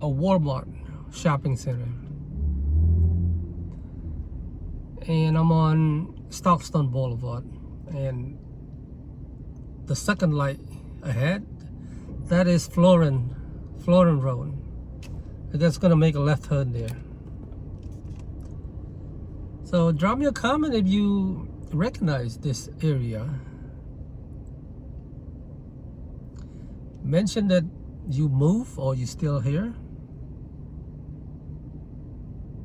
a Walmart shopping center. And I'm on Stockton Boulevard. And the second light ahead, that is Florin Road. And that's gonna make a left turn there. So drop me a comment if you recognize this area. Mention that you move or you still here.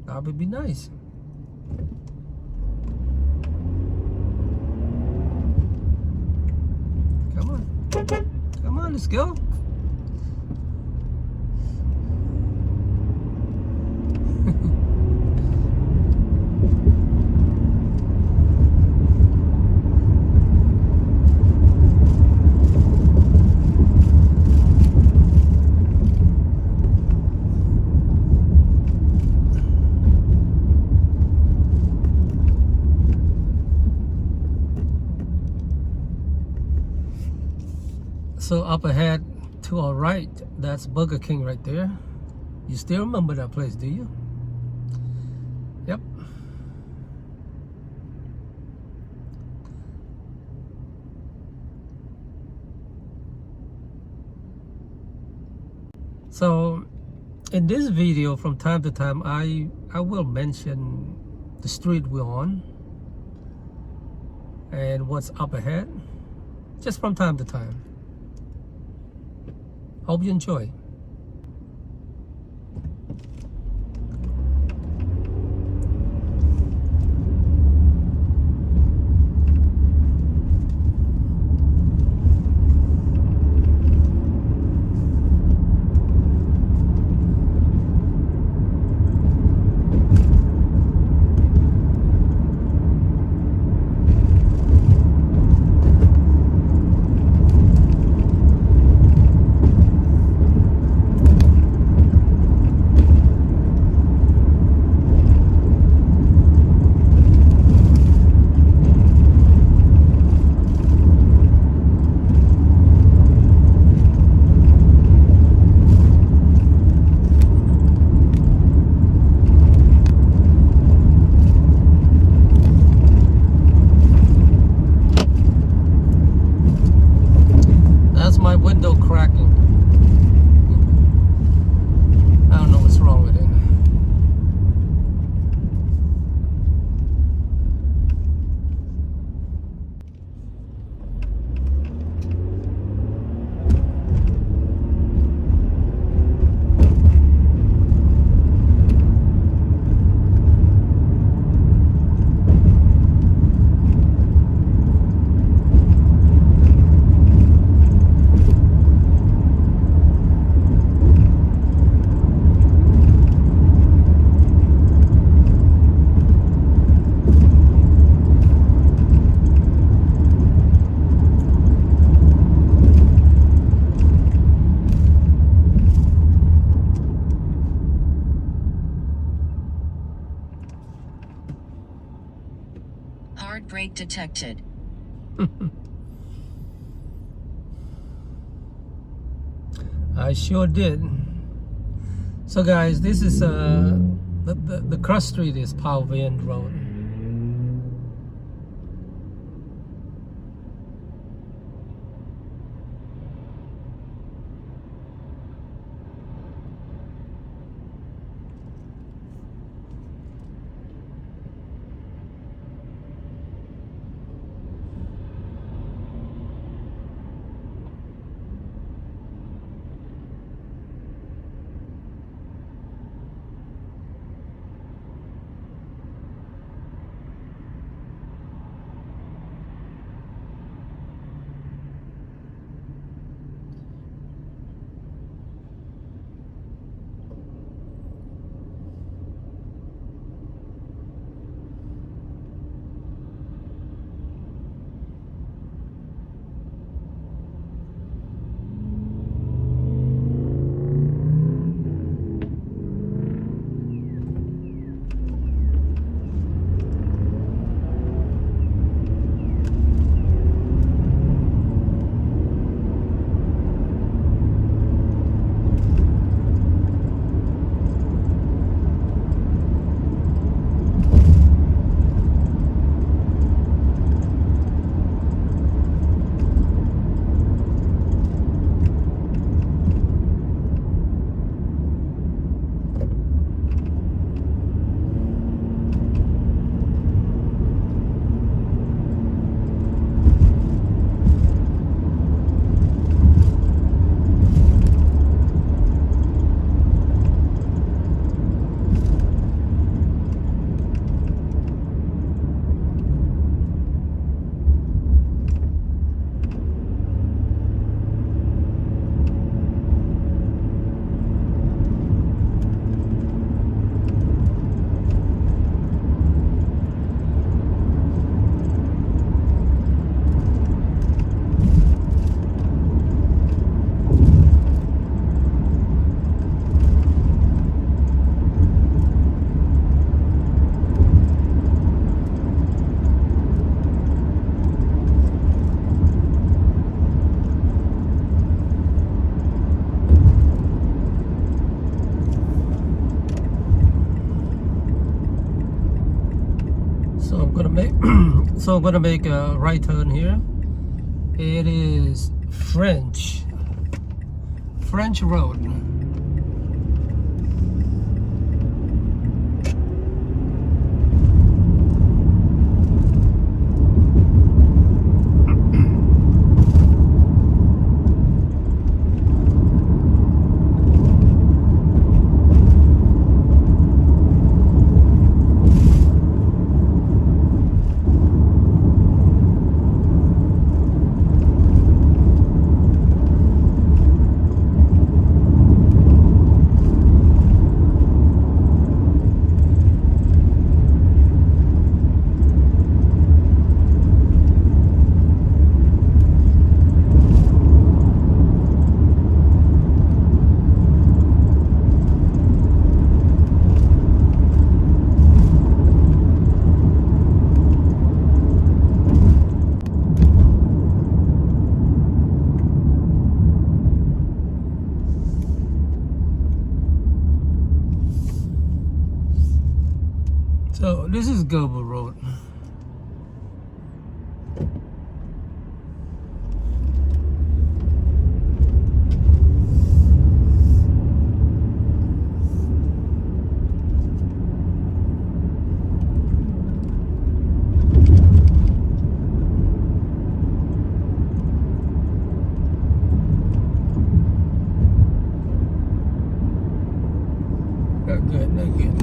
That would be nice. Come on, let's go. So up ahead to our right, that's Burger King right there. You still remember that place, do you? Yep. So in this video, from time to time, I will mention the street we're on and what's up ahead, just from time to time. Hope you enjoy. My window cracking. I don't know what's wrong with it. Hard brake detected. I sure did. So guys, this is the cross street is Florin Road. So I'm gonna make a right turn here. It is French Road. So this is Gerber Road. Not good, not good.